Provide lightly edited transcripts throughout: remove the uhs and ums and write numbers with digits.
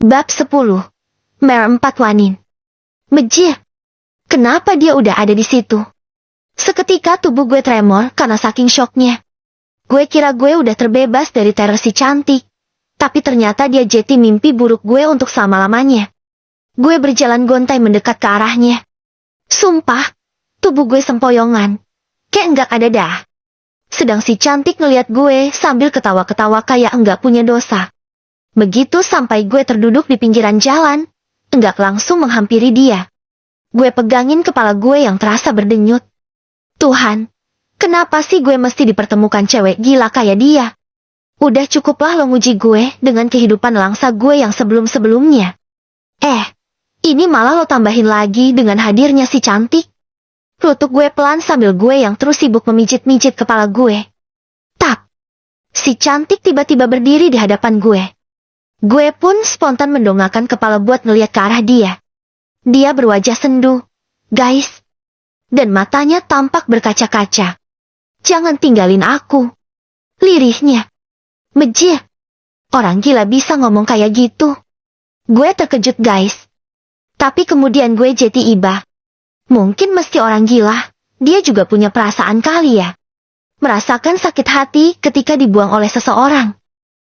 Bab 10. Mer 4 Wanin. Mejir. Kenapa dia udah ada di situ? Seketika tubuh gue tremor karena saking syoknya. Gue kira gue udah terbebas dari teror si cantik. Tapi ternyata dia jeti mimpi buruk gue untuk selama-lamanya. Gue berjalan gontai mendekat ke arahnya. Sumpah, tubuh gue sempoyongan. Kayak enggak ada dah. Sedang si cantik ngeliat gue sambil ketawa-ketawa kayak enggak punya dosa. Begitu sampai gue terduduk di pinggiran jalan, enggak langsung menghampiri dia. Gue pegangin kepala gue yang terasa berdenyut. Tuhan, kenapa sih gue mesti dipertemukan cewek gila kayak dia? Udah cukuplah lo nguji gue dengan kehidupan langsa gue yang sebelum-sebelumnya. Ini malah lo tambahin lagi dengan hadirnya si cantik. Lutut gue pelan sambil gue yang terus sibuk memijit-mijit kepala gue. Tap! Si cantik tiba-tiba berdiri di hadapan gue. Gue pun spontan mendongakkan kepala buat ngeliat ke arah dia. Dia berwajah sendu, guys. Dan matanya tampak berkaca-kaca. Jangan tinggalin aku. Lirihnya. Mejir. Orang gila bisa ngomong kayak gitu. Gue terkejut guys. Tapi kemudian gue jeti iba. Mungkin mesti orang gila. Dia juga punya perasaan kali ya. Merasakan sakit hati ketika dibuang oleh seseorang.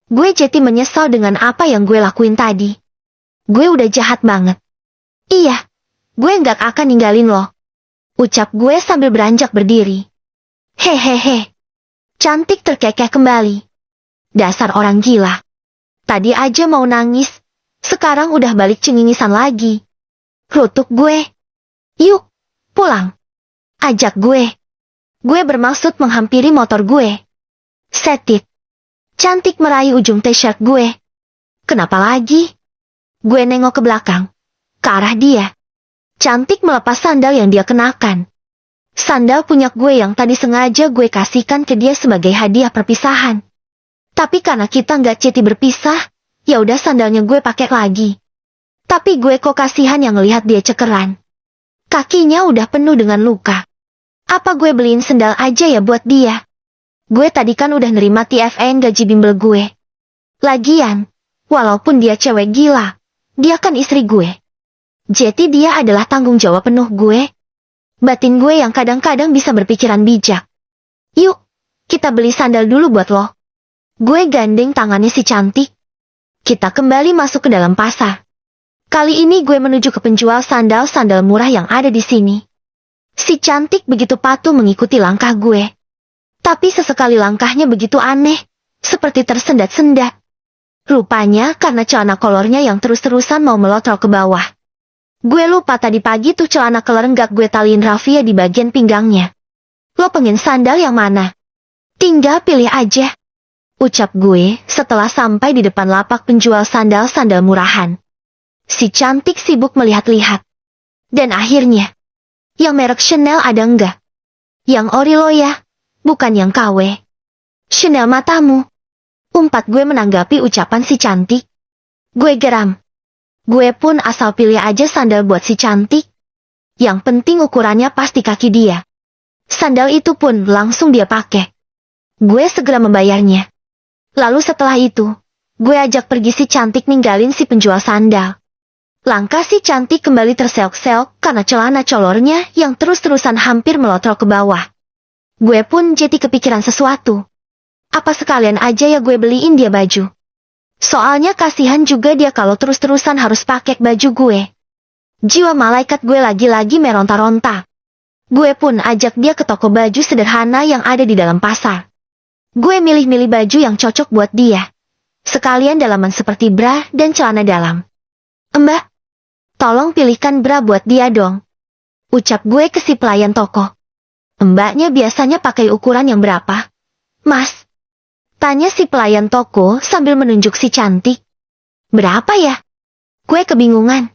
Gue jadi menyesal dengan apa yang gue lakuin tadi. Gue udah jahat banget. Iya, gue nggak akan ninggalin lo. Ucap gue sambil beranjak berdiri. Hehehe. Cantik terkekeh kembali. Dasar orang gila. Tadi aja mau nangis, sekarang udah balik cengingisan lagi. Rutuk gue. Yuk, pulang. Ajak gue. Gue bermaksud menghampiri motor gue. Setit. Cantik meraih ujung t-shirt gue. Kenapa lagi? Gue nengok ke belakang. Ke arah dia. Cantik melepas sandal yang dia kenakan. Sandal punya gue yang tadi sengaja gue kasihkan ke dia sebagai hadiah perpisahan. Tapi karena kita nggak jadi berpisah, ya udah sandalnya gue pakai lagi. Tapi gue kok kasihan yang ngelihat dia cekeran. Kakinya udah penuh dengan luka. Apa gue beliin sandal aja ya buat dia? Gue tadi kan udah nerima TFN gaji bimbel gue. Lagian, walaupun dia cewek gila, dia kan istri gue. Jadi dia adalah tanggung jawab penuh gue. Batin gue yang kadang-kadang bisa berpikiran bijak. Yuk, kita beli sandal dulu buat lo. Gue gandeng tangannya si cantik. Kita kembali masuk ke dalam pasar. Kali ini gue menuju ke penjual sandal-sandal murah yang ada di sini. Si cantik begitu patuh mengikuti langkah gue. Tapi sesekali langkahnya begitu aneh, seperti tersendat-sendat. Rupanya karena celana kolornya yang terus-terusan mau melotrol ke bawah. Gue lupa tadi pagi tuh celana kolor nggak gue taliin rafia di bagian pinggangnya. Lo pengen sandal yang mana? Tinggal pilih aja. Ucap gue setelah sampai di depan lapak penjual sandal-sandal murahan. Si cantik sibuk melihat-lihat. Dan akhirnya, yang merek Chanel ada enggak? Yang ori lo ya? Bukan yang KW. Chanel matamu. Umpat gue menanggapi ucapan si cantik. Gue geram. Gue pun asal pilih aja sandal buat si cantik. Yang penting ukurannya pas di kaki dia. Sandal itu pun langsung dia pakai. Gue segera membayarnya. Lalu setelah itu, gue ajak pergi si cantik ninggalin si penjual sandal. Langkah si cantik kembali terseok-seok karena celana colornya yang terus-terusan hampir melotrol ke bawah. Gue pun jadi kepikiran sesuatu. Apa sekalian aja ya gue beliin dia baju. Soalnya kasihan juga dia kalau terus-terusan harus pakai baju gue. Jiwa malaikat gue lagi-lagi meronta-ronta. Gue pun ajak dia ke toko baju sederhana yang ada di dalam pasar. Gue milih-milih baju yang cocok buat dia. Sekalian dalaman seperti bra dan celana dalam. Mbak, tolong pilihkan bra buat dia dong. Ucap gue ke si pelayan toko. Mbaknya biasanya pakai ukuran yang berapa? Mas? Tanya si pelayan toko sambil menunjuk si cantik. Berapa ya? Gue kebingungan.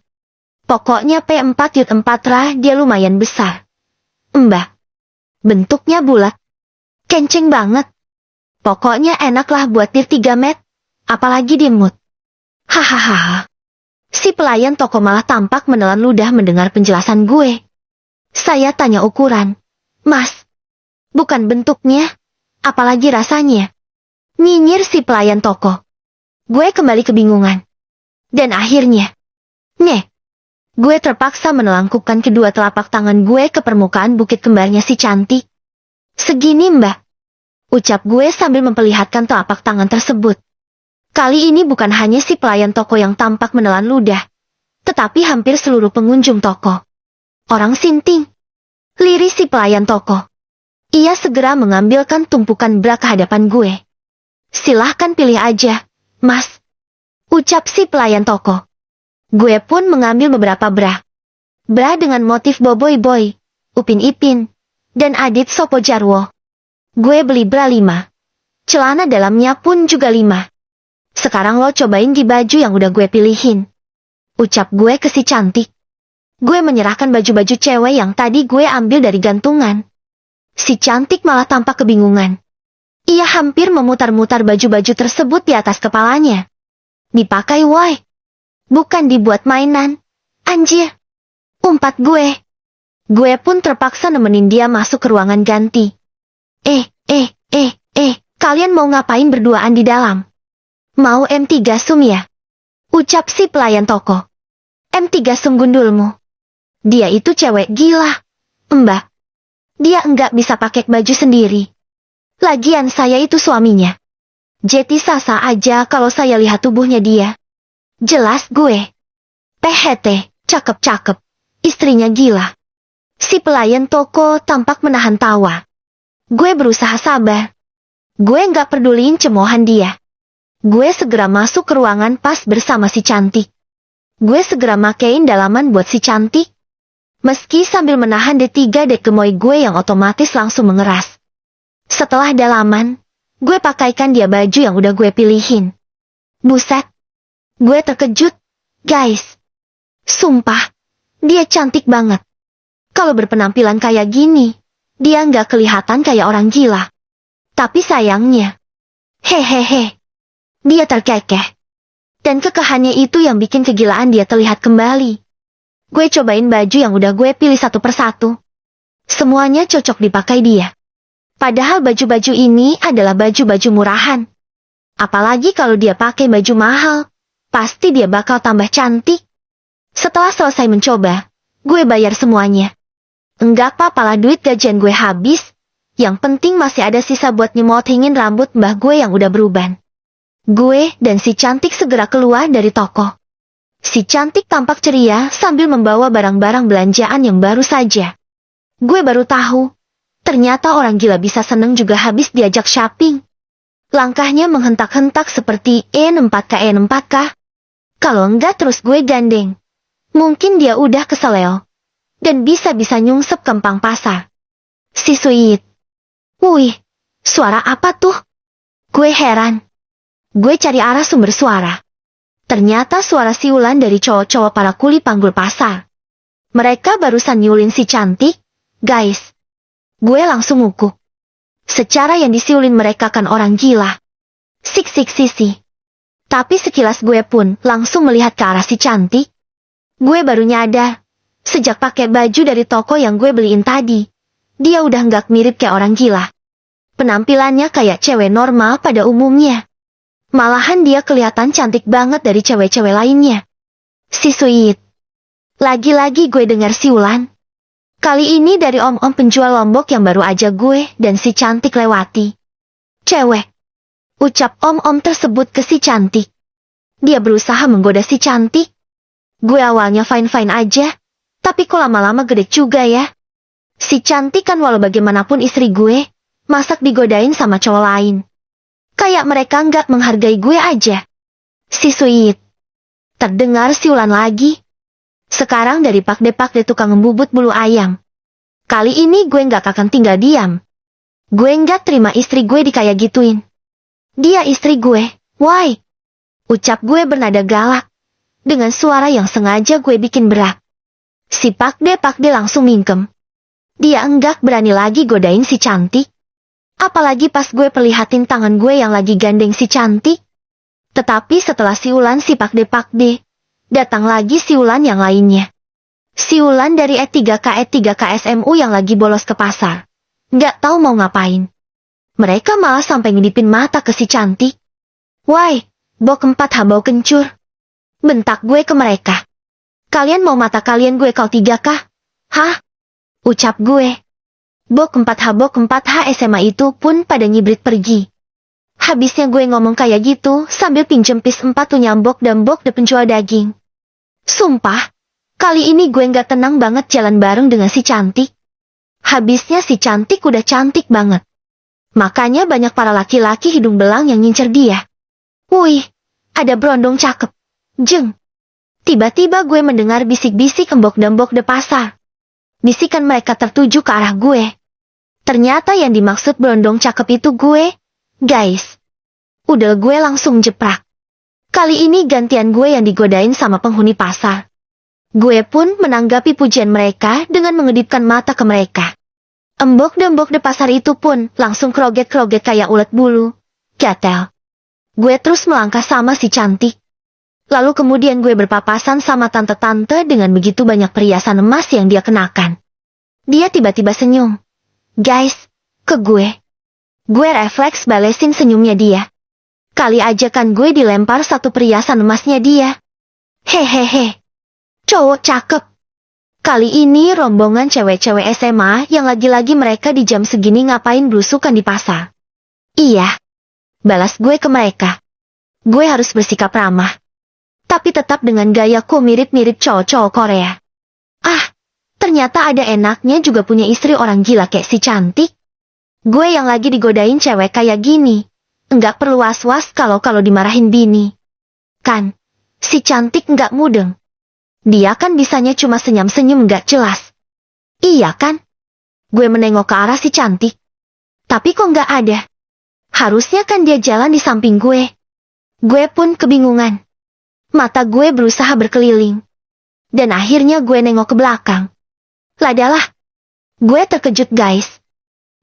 Pokoknya P4-4 lah dia lumayan besar. Mbak. Bentuknya bulat. Kenceng banget. Pokoknya enak lah buat dir 3 met. Apalagi di mood. Hahaha. Si pelayan toko malah tampak menelan ludah mendengar penjelasan gue. Saya tanya ukuran. Mas, bukan bentuknya, apalagi rasanya. Nyinyir si pelayan toko. Gue kembali kebingungan. Dan akhirnya, gue terpaksa menelangkupkan kedua telapak tangan gue ke permukaan bukit kembarnya si cantik. Segini mbak, ucap gue sambil memperlihatkan telapak tangan tersebut. Kali ini bukan hanya si pelayan toko yang tampak menelan ludah, tetapi hampir seluruh pengunjung toko. Orang sinting. Lirih si pelayan toko. Ia segera mengambilkan tumpukan bra ke hadapan gue. Silahkan pilih aja, mas, ucap si pelayan toko. Gue pun mengambil beberapa bra. Bra dengan motif Boboiboy Boy, Upin Ipin, dan Adit Sopo Jarwo. Gue beli bra 5. Celana dalamnya pun juga 5. Sekarang lo cobain di baju yang udah gue pilihin, ucap gue ke si cantik. Gue menyerahkan baju-baju cewek yang tadi gue ambil dari gantungan. Si cantik malah tampak kebingungan. Ia hampir memutar-mutar baju-baju tersebut di atas kepalanya. Dipakai woi, bukan dibuat mainan. Anjir, umpat gue. Gue pun terpaksa nemenin dia masuk ke ruangan ganti. Kalian mau ngapain berduaan di dalam? Mau M3 sum ya? Ucap si pelayan toko. M3 sum gundulmu. Dia itu cewek gila, mbak. Dia enggak bisa pakai baju sendiri. Lagian saya itu suaminya. Jadi sasa aja kalau saya lihat tubuhnya dia. Jelas gue. Tehete, cakep-cakep. Istrinya gila. Si pelayan toko tampak menahan tawa. Gue berusaha sabar. Gue nggak peduliin cemoohan dia. Gue segera masuk ke ruangan pas bersama si cantik. Gue segera makein dalaman buat si cantik. Meski sambil menahan D3 dek gemoy gue yang otomatis langsung mengeras. Setelah dalaman, gue pakaikan dia baju yang udah gue pilihin. Buset. Gue terkejut, guys. Sumpah, dia cantik banget. Kalau berpenampilan kayak gini, dia nggak kelihatan kayak orang gila. Tapi sayangnya, hehehe, dia terkekeh. Dan kekehannya itu yang bikin kegilaan dia terlihat kembali. Gue cobain baju yang udah gue pilih satu persatu. Semuanya cocok dipakai dia. Padahal baju-baju ini adalah baju-baju murahan. Apalagi kalau dia pakai baju mahal, pasti dia bakal tambah cantik. Setelah selesai mencoba, gue bayar semuanya. Enggak apa-apa lah duit gajian gue habis. Yang penting masih ada sisa buat nyemotingin rambut mbah gue yang udah beruban. Gue dan si cantik segera keluar dari toko. Si cantik tampak ceria sambil membawa barang-barang belanjaan yang baru saja. Gue baru tahu, ternyata orang gila bisa seneng juga habis diajak shopping. Langkahnya menghentak-hentak seperti N4K. Kalau enggak terus gue gandeng. Mungkin dia udah keseleo. Dan bisa-bisa nyungsep kempang pasar. Si sweet. Wih, suara apa tuh? Gue heran. Gue cari arah sumber suara. Ternyata suara siulan dari cowok-cowok para kuli panggul pasar. Mereka barusan nyulin si cantik, guys. Gue langsung ngukuh. Secara yang disiulin mereka kan orang gila. Sik sisi. Tapi sekilas gue pun langsung melihat ke arah si cantik. Gue baru nyadar, sejak pakai baju dari toko yang gue beliin tadi, dia udah nggak mirip kayak orang gila. Penampilannya kayak cewek normal pada umumnya. Malahan dia kelihatan cantik banget dari cewek-cewek lainnya. Si sweet. Lagi-lagi gue dengar siulan. Kali ini dari om-om penjual lombok yang baru aja gue dan si cantik lewati. Cewek. Ucap om-om tersebut ke si cantik. Dia berusaha menggoda si cantik. Gue awalnya fine-fine aja. Tapi kok lama-lama gede juga ya. Si cantik kan walau bagaimanapun istri gue. Masak digodain sama cowok lain. Kayak mereka nggak menghargai gue aja. Si sweet. Terdengar siulan lagi. Sekarang dari pakde tukang membubut bulu ayam. Kali ini gue nggak akan tinggal diam. Gue nggak terima istri gue dikayak gituin. Dia istri gue, why? Ucap gue bernada galak. Dengan suara yang sengaja gue bikin berat. Si pakde langsung mingkem. Dia enggak berani lagi godain si cantik. Apalagi pas gue perlihatin tangan gue yang lagi gandeng si cantik. Tetapi setelah siulan si pakde, datang lagi siulan yang lainnya. Siulan dari E3K SMU yang lagi bolos ke pasar. Nggak tahu mau ngapain. Mereka malah sampai ngedipin mata ke si cantik. Why, bau 4 habau kencur. Bentak gue ke mereka. Kalian mau mata kalian gue kau tiga kah? Hah? Ucap gue. Bok 4H SMA itu pun pada nyibrit pergi. Habisnya gue ngomong kayak gitu sambil pinjem pis 4 tuh nyambok dan bok de penjual daging. Sumpah, kali ini gue nggak tenang banget jalan bareng dengan si cantik. Habisnya si cantik udah cantik banget. Makanya banyak para laki-laki hidung belang yang ngincer dia. Wih, ada berondong cakep. Jeng. Tiba-tiba gue mendengar bisik-bisik embok dan bok de pasar. Bisikan mereka tertuju ke arah gue. Ternyata yang dimaksud berondong cakep itu gue. Guys. Udah gue langsung jeprak. Kali ini gantian gue yang digodain sama penghuni pasar. Gue pun menanggapi pujian mereka dengan mengedipkan mata ke mereka. Embok dan bok de pasar itu pun langsung kroget-kroget kayak ulet bulu. Gatel. Gue terus melangkah sama si cantik. Lalu kemudian gue berpapasan sama tante-tante dengan begitu banyak perhiasan emas yang dia kenakan. Dia tiba-tiba senyum. Guys, ke gue. Gue refleks balesin senyumnya dia. Kali aja kan gue dilempar satu perhiasan emasnya dia. Hehehe. Cowok cakep. Kali ini rombongan cewek-cewek SMA yang lagi-lagi mereka di jam segini ngapain belusukan di pasar. Iya. Balas gue ke mereka. Gue harus bersikap ramah. Tapi tetap dengan gayaku mirip-mirip cowok-cowok Korea. Ah, ternyata ada enaknya juga punya istri orang gila kayak si cantik. Gue yang lagi digodain cewek kayak gini. Enggak perlu was-was kalau dimarahin bini. Kan, si cantik enggak mudeng. Dia kan bisanya cuma senyum-senyum enggak jelas. Iya kan? Gue menengok ke arah si cantik. Tapi kok enggak ada. Harusnya kan dia jalan di samping gue. Gue pun kebingungan. Mata gue berusaha berkeliling. Dan akhirnya gue nengok ke belakang. Ladalah. Gue terkejut guys.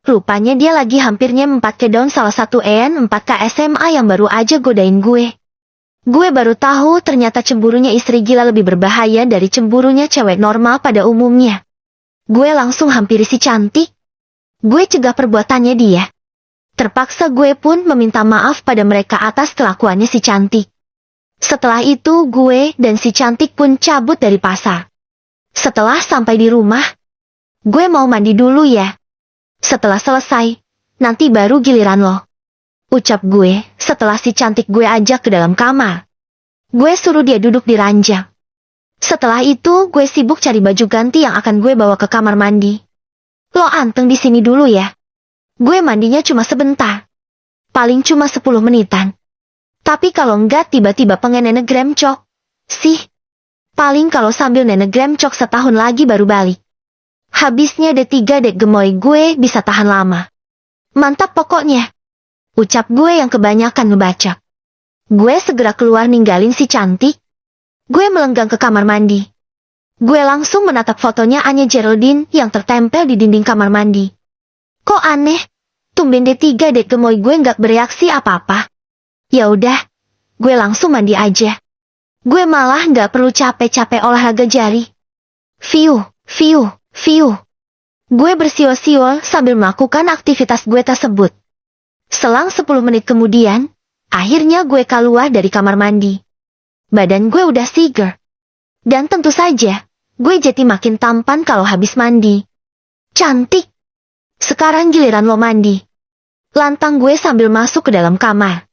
Rupanya dia lagi hampir nyempat ke daun salah satu EN4K SMA yang baru aja godain gue. Gue baru tahu ternyata cemburunya istri gila lebih berbahaya dari cemburunya cewek normal pada umumnya. Gue langsung hampiri si cantik. Gue cegah perbuatannya dia. Terpaksa gue pun meminta maaf pada mereka atas kelakuannya si cantik. Setelah itu gue dan si cantik pun cabut dari pasar. Setelah sampai di rumah, gue mau mandi dulu ya. Setelah selesai, nanti baru giliran lo. Ucap gue setelah si cantik gue ajak ke dalam kamar. Gue suruh dia duduk di ranjang. Setelah itu gue sibuk cari baju ganti yang akan gue bawa ke kamar mandi. Lo anteng di sini dulu ya. Gue mandinya cuma sebentar. Paling cuma 10 menitan. Tapi kalau enggak tiba-tiba pengen nenek gremcok. Sih. Paling kalau sambil nenek gremcok setahun lagi baru balik. Habisnya D3 dek gemoy gue bisa tahan lama. Mantap pokoknya. Ucap gue yang kebanyakan ngebacak. Gue segera keluar ninggalin si cantik. Gue melenggang ke kamar mandi. Gue langsung menatap fotonya Anya Geraldine yang tertempel di dinding kamar mandi. Kok aneh? Tumben D3 dek gemoy gue nggak bereaksi apa-apa. Ya udah, gue langsung mandi aja. Gue malah nggak perlu capek-capek olahraga jari. Fiu. Gue bersiul-siul sambil melakukan aktivitas gue tersebut. Selang 10 menit kemudian, akhirnya gue keluar dari kamar mandi. Badan gue udah seger. Dan tentu saja, gue jadi makin tampan kalau habis mandi. Cantik. Sekarang giliran lo mandi. Lantang gue sambil masuk ke dalam kamar.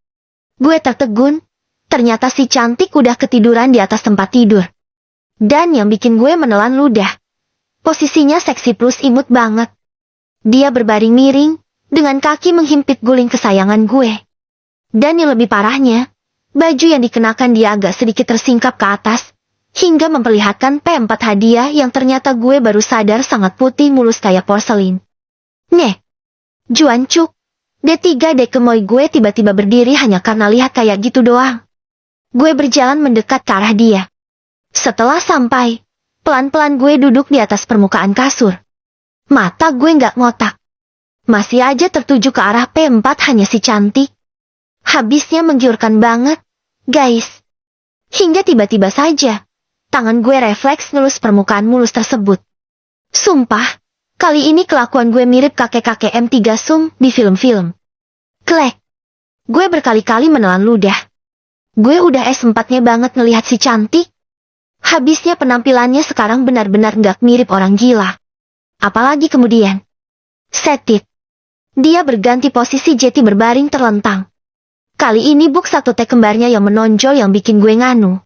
Gue tertegun, ternyata si cantik udah ketiduran di atas tempat tidur. Dan yang bikin gue menelan ludah. Posisinya seksi plus imut banget. Dia berbaring miring, dengan kaki menghimpit guling kesayangan gue. Dan yang lebih parahnya, baju yang dikenakan dia agak sedikit tersingkap ke atas, hingga memperlihatkan P4 hadiah yang ternyata gue baru sadar sangat putih mulus kayak porselin. Nih, Juancuk, D3 dek gemoy gue tiba-tiba berdiri hanya karena lihat kayak gitu doang. Gue berjalan mendekat ke arah dia. Setelah sampai, pelan-pelan gue duduk di atas permukaan kasur. Mata gue nggak ngotak. Masih aja tertuju ke arah P4 hanya si cantik. Habisnya menggiurkan banget, guys. Hingga tiba-tiba saja, tangan gue refleks ngelus permukaan mulus tersebut. Sumpah, kali ini kelakuan gue mirip kakek-kakek M3 Sung di film-film. Klek. Gue berkali-kali menelan ludah. Gue udah S4-nya banget ngelihat si cantik. Habisnya penampilannya sekarang benar-benar nggak mirip orang gila. Apalagi kemudian. Setit. Dia berganti posisi Jetty berbaring terlentang. Kali ini buk satu teh kembarnya yang menonjol yang bikin gue nganu.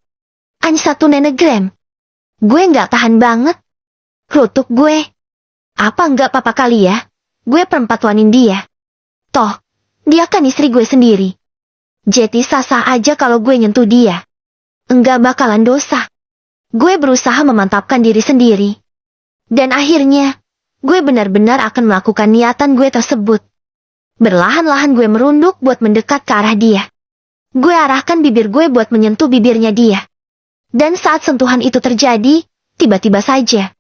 Any satu nenegram. Gue nggak tahan banget. Rutuk gue. Apa nggak apa-apa kali ya? Gue perempuanin dia. Toh, dia kan istri gue sendiri. Jetty sah-sah aja kalau gue nyentuh dia. Enggak bakalan dosa. Gue berusaha memantapkan diri sendiri. Dan akhirnya, gue benar-benar akan melakukan niatan gue tersebut. Berlahan-lahan gue merunduk buat mendekat ke arah dia. Gue arahkan bibir gue buat menyentuh bibirnya dia. Dan saat sentuhan itu terjadi, tiba-tiba saja,